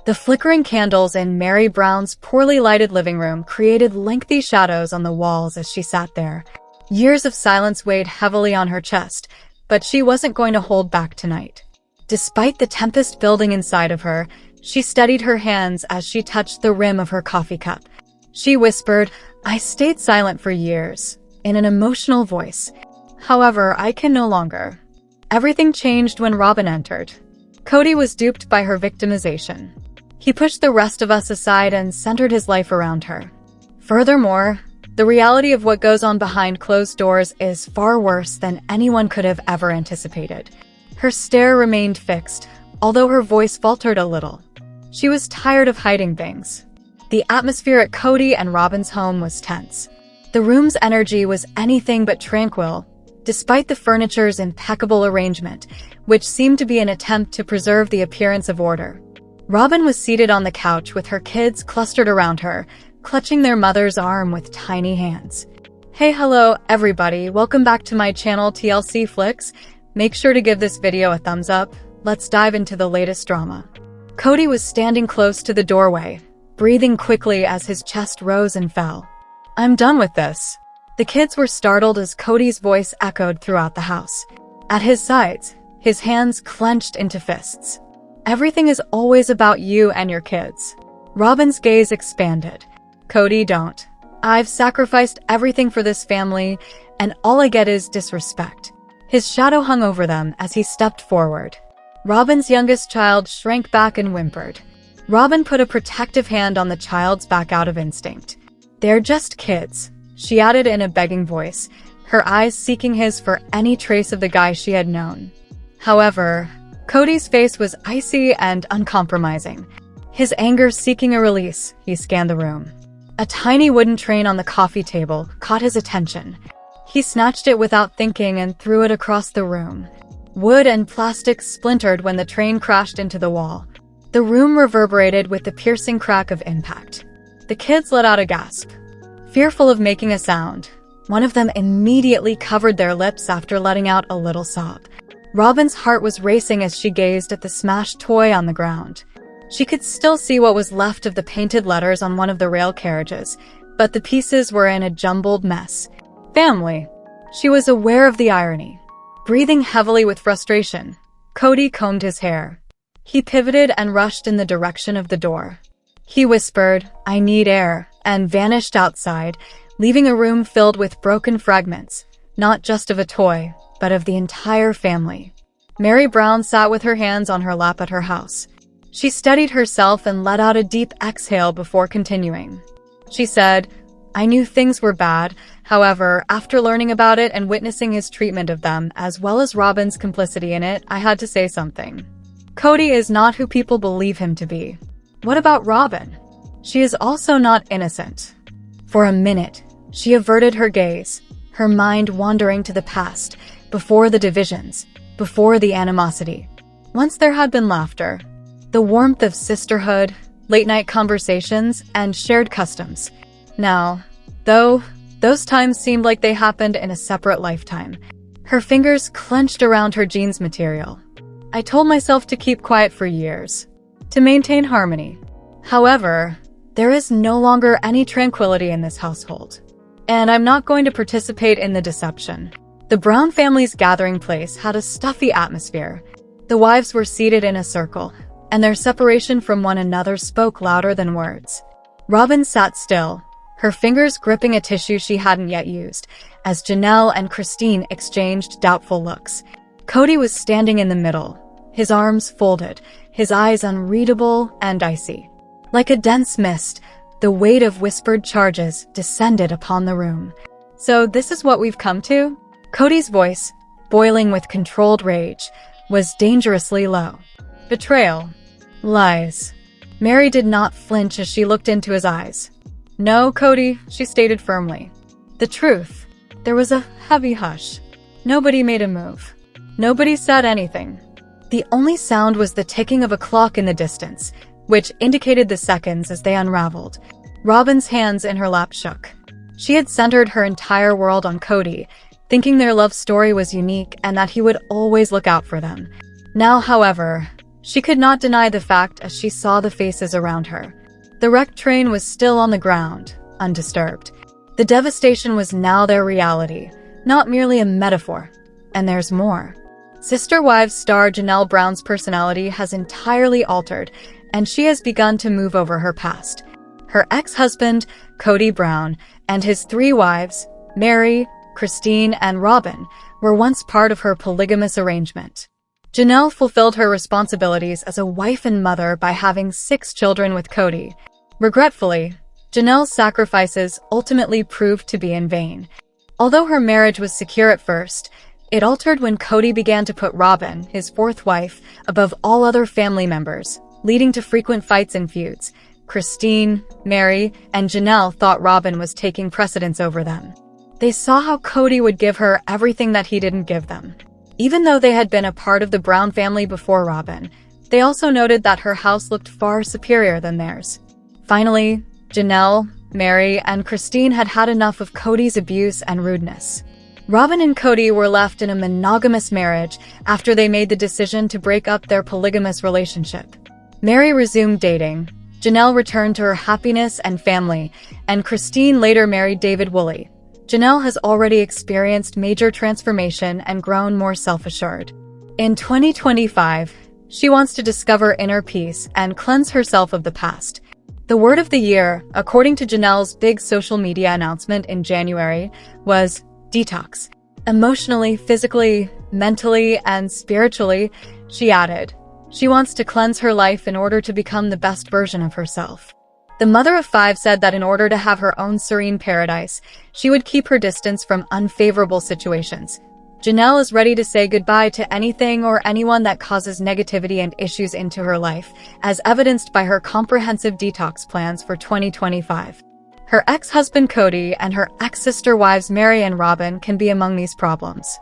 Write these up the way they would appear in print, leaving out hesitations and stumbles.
The flickering candles in Meri Brown's poorly lighted living room created lengthy shadows on the walls as she sat there. Years of silence weighed heavily on her chest, but she wasn't going to hold back tonight. Despite the tempest building inside of her, she steadied her hands as she touched the rim of her coffee cup. She whispered, "I stayed silent for years," in an emotional voice. "However, I can no longer." Everything changed when Robyn entered. Cody was duped by her victimization. He pushed the rest of us aside and centered his life around her. Furthermore, the reality of what goes on behind closed doors is far worse than anyone could have ever anticipated. Her stare remained fixed, although her voice faltered a little. She was tired of hiding things. The atmosphere at Cody and Robyn's home was tense. The room's energy was anything but tranquil, despite the furniture's impeccable arrangement, which seemed to be an attempt to preserve the appearance of order. Robyn was seated on the couch with her kids clustered around her, clutching their mother's arm with tiny hands. Hey, hello, everybody. Welcome back to my channel, TLC Flicks. Make sure to give this video a thumbs up. Let's dive into the latest drama. Cody was standing close to the doorway, breathing quickly as his chest rose and fell. "I'm done with this." The kids were startled as Cody's voice echoed throughout the house. At his sides, his hands clenched into fists. "Everything is always about you and your kids." Robyn's gaze expanded. "Cody, don't. I've sacrificed everything for this family, and all I get is disrespect." His shadow hung over them as he stepped forward. Robyn's youngest child shrank back and whimpered. Robyn put a protective hand on the child's back out of instinct. "They're just kids," she added in a begging voice, her eyes seeking his for any trace of the guy she had known. However, Cody's face was icy and uncompromising. His anger seeking a release, he scanned the room. A tiny wooden train on the coffee table caught his attention. He snatched it without thinking and threw it across the room. Wood and plastic splintered when the train crashed into the wall. The room reverberated with the piercing crack of impact. The kids let out a gasp. Fearful of making a sound, one of them immediately covered their lips after letting out a little sob. Robyn's heart was racing as she gazed at the smashed toy on the ground. She could still see what was left of the painted letters on one of the rail carriages, but the pieces were in a jumbled mess. Family. She was aware of the irony. Breathing heavily with frustration, Cody combed his hair. He pivoted and rushed in the direction of the door. He whispered, "I need air," and vanished outside, leaving a room filled with broken fragments, not just of a toy, but of the entire family. Meri Brown sat with her hands on her lap at her house. She steadied herself and let out a deep exhale before continuing. She said, "I knew things were bad. However, after learning about it and witnessing his treatment of them, as well as Robyn's complicity in it, I had to say something. Cody is not who people believe him to be." "What about Robyn? She is also not innocent." For a minute, she averted her gaze, her mind wandering to the past, before the divisions, before the animosity. Once there had been laughter, the warmth of sisterhood, late-night conversations, and shared customs. Now, though, those times seemed like they happened in a separate lifetime. Her fingers clenched around her jeans material. "I told myself to keep quiet for years, to maintain harmony. However, there is no longer any tranquility in this household, and I'm not going to participate in the deception." The Brown family's gathering place had a stuffy atmosphere. The wives were seated in a circle, and their separation from one another spoke louder than words. Robyn sat still, her fingers gripping a tissue she hadn't yet used, as Janelle and Christine exchanged doubtful looks. Cody was standing in the middle, his arms folded, his eyes unreadable and icy. Like a dense mist, the weight of whispered charges descended upon the room. "So this is what we've come to?" Cody's voice, boiling with controlled rage, was dangerously low. "Betrayal. Lies." Meri did not flinch as she looked into his eyes. "No, Cody," she stated firmly. "The truth." There was a heavy hush. Nobody made a move. Nobody said anything. The only sound was the ticking of a clock in the distance, which indicated the seconds as they unraveled. Robyn's hands in her lap shook. She had centered her entire world on Cody, thinking their love story was unique and that he would always look out for them. Now, however, She could not deny the fact as she saw the faces around her. The wrecked train was still on the ground, undisturbed. The devastation was now their reality, not merely a metaphor. And there's more. Sister Wives star Janelle Brown's personality has entirely altered, and she has begun to move over her past. Her ex-husband, Cody Brown, and his 3 wives, Meri, Christine, and Robyn, were once part of her polygamous arrangement. Janelle fulfilled her responsibilities as a wife and mother by having 6 children with Cody. Regretfully, Janelle's sacrifices ultimately proved to be in vain. Although her marriage was secure at first, it altered when Cody began to put Robyn, his 4th wife, above all other family members, leading to frequent fights and feuds. Christine, Meri, and Janelle thought Robyn was taking precedence over them. They saw how Cody would give her everything that he didn't give them. Even though they had been a part of the Brown family before Robyn, they also noted that her house looked far superior than theirs. Finally, Janelle, Meri, and Christine had had enough of Cody's abuse and rudeness. Robyn and Cody were left in a monogamous marriage after they made the decision to break up their polygamous relationship. Meri resumed dating, Janelle returned to her happiness and family, and Christine later married David Woolley. Janelle has already experienced major transformation and grown more self-assured. In 2025, she wants to discover inner peace and cleanse herself of the past. The word of the year, according to Janelle's big social media announcement in January, was detox. Emotionally, physically, mentally, and spiritually, she added, she wants to cleanse her life in order to become the best version of herself. The mother of 5 said that in order to have her own serene paradise, she would keep her distance from unfavorable situations. Janelle is ready to say goodbye to anything or anyone that causes negativity and issues into her life, as evidenced by her comprehensive detox plans for 2025. Her ex-husband Cody and her ex-sister wives Meri and Robyn can be among these problems.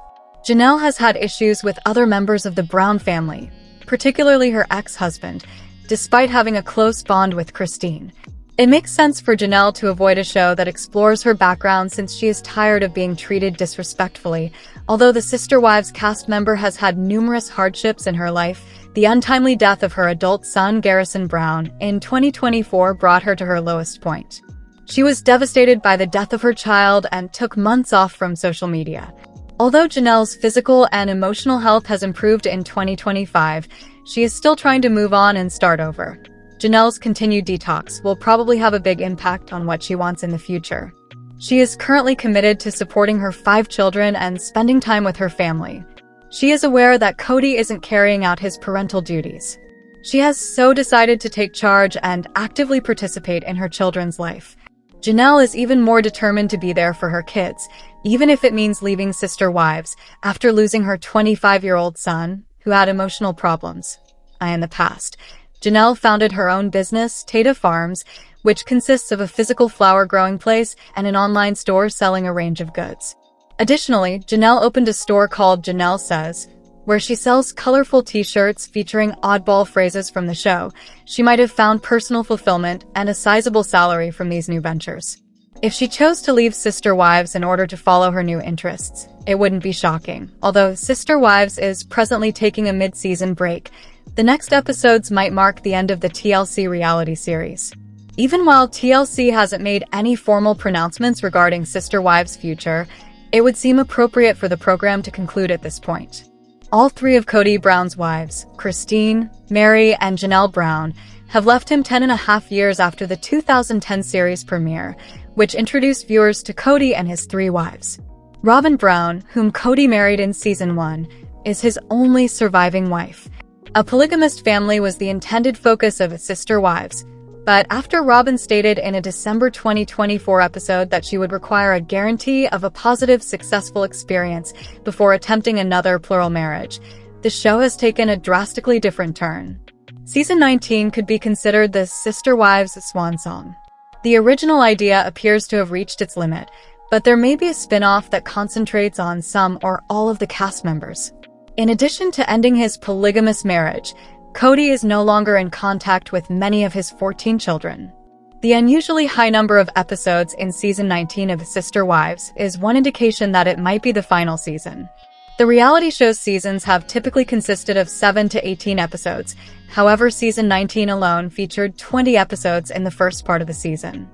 Janelle has had issues with other members of the Brown family, particularly her ex-husband, despite having a close bond with Christine. It makes sense for Janelle to avoid a show that explores her background since she is tired of being treated disrespectfully. Although the Sister Wives cast member has had numerous hardships in her life, the untimely death of her adult son Garrison Brown in 2024 brought her to her lowest point. She was devastated by the death of her child and took months off from social media. Although Janelle's physical and emotional health has improved in 2025, she is still trying to move on and start over. Janelle's continued detox will probably have a big impact on what she wants in the future. She is currently committed to supporting her 5 children and spending time with her family. She is aware that Cody isn't carrying out his parental duties. She has so decided to take charge and actively participate in her children's life. Janelle is even more determined to be there for her kids, even if it means leaving Sister Wives after losing her 25-year-old son, who had emotional problems. In the past, Janelle founded her own business, Tata Farms, which consists of a physical flower growing place and an online store selling a range of goods. Additionally, Janelle opened a store called Janelle Says, where she sells colorful t-shirts featuring oddball phrases from the show. She might have found personal fulfillment and a sizable salary from these new ventures. If she chose to leave Sister Wives in order to follow her new interests, it wouldn't be shocking. Although Sister Wives is presently taking a mid-season break, the next episodes might mark the end of the TLC reality series. Even while TLC hasn't made any formal pronouncements regarding Sister Wives' future, it would seem appropriate for the program to conclude at this point. All 3 of Cody Brown's wives, Christine, Meri, and Janelle Brown, have left him 10.5 years after the 2010 series premiere, which introduced viewers to Cody and his 3 wives. Robyn Brown, whom Cody married in Season 1, is his only surviving wife. A polygamist family was the intended focus of Sister Wives, but after Robyn stated in a December 2024 episode that she would require a guarantee of a positive, successful experience before attempting another plural marriage, the show has taken a drastically different turn. Season 19 could be considered the Sister Wives' swan song. The original idea appears to have reached its limit, but there may be a spin-off that concentrates on some or all of the cast members. In addition to ending his polygamous marriage, Cody is no longer in contact with many of his 14 children. The unusually high number of episodes in Season 19 of Sister Wives is one indication that it might be the final season. The reality show's seasons have typically consisted of 7 to 18 episodes. However, season 19 alone featured 20 episodes in the first part of the season.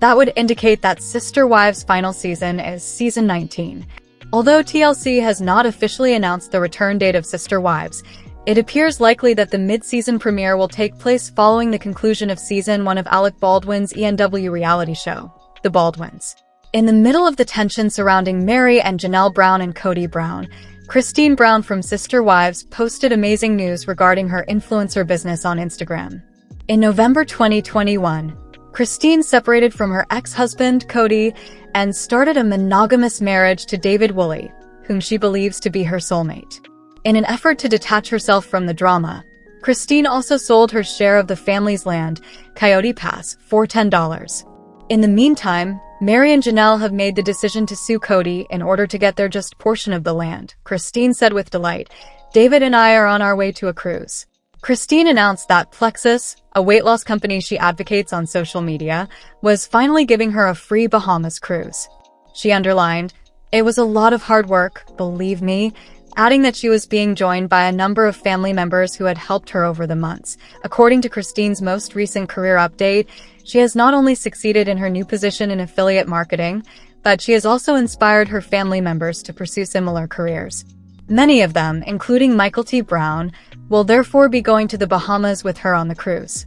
That would indicate that Sister Wives' final season is season 19. Although TLC has not officially announced the return date of Sister Wives, it appears likely that the mid-season premiere will take place following the conclusion of season 1 of Alec Baldwin's ENW reality show, The Baldwins. In the middle of the tension surrounding Meri and Janelle Brown and Kody Brown, Christine Brown from Sister Wives posted amazing news regarding her influencer business on Instagram. In November 2021, Christine separated from her ex-husband, Cody, and started a monogamous marriage to David Woolley, whom she believes to be her soulmate. In an effort to detach herself from the drama, Christine also sold her share of the family's land, Coyote Pass, for $10. In the meantime, Meri and Janelle have made the decision to sue Cody in order to get their just portion of the land. Christine said with delight, "David and I are on our way to a cruise." Christine announced that Plexus, a weight loss company she advocates on social media, was finally giving her a free Bahamas cruise. She underlined, "It was a lot of hard work, believe me," adding that she was being joined by a number of family members who had helped her over the months. According to Christine's most recent career update, she has not only succeeded in her new position in affiliate marketing, but she has also inspired her family members to pursue similar careers. Many of them, including Michael T. Brown, will therefore be going to the Bahamas with her on the cruise.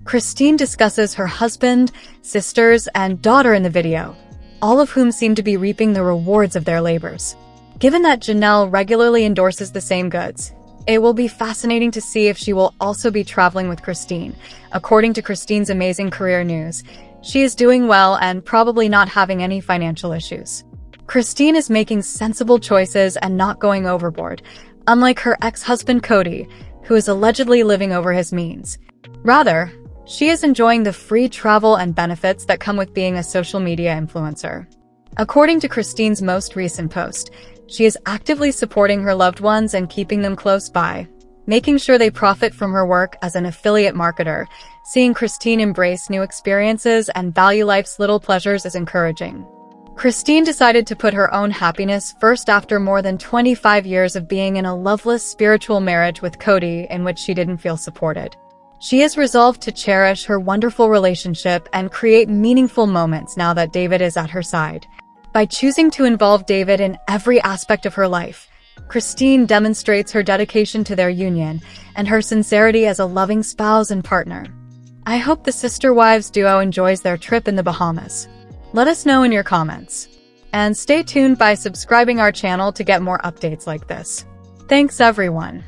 Christine discusses her husband, sisters, and daughter in the video, all of whom seem to be reaping the rewards of their labors. Given that Janelle regularly endorses the same goods, it will be fascinating to see if she will also be traveling with Christine. According to Christine's amazing career news, she is doing well and probably not having any financial issues. Christine is making sensible choices and not going overboard, unlike her ex-husband Cody, who is allegedly living over his means. Rather, she is enjoying the free travel and benefits that come with being a social media influencer. According to Christine's most recent post, she is actively supporting her loved ones and keeping them close by, making sure they profit from her work as an affiliate marketer. Seeing Christine embrace new experiences and value life's little pleasures is encouraging. Christine decided to put her own happiness first after more than 25 years of being in a loveless spiritual marriage with Cody in which she didn't feel supported. She is resolved to cherish her wonderful relationship and create meaningful moments now that David is at her side. By choosing to involve David in every aspect of her life, Christine demonstrates her dedication to their union and her sincerity as a loving spouse and partner. I hope the Sister Wives duo enjoys their trip in the Bahamas. Let us know in your comments. And stay tuned by subscribing our channel to get more updates like this. Thanks everyone.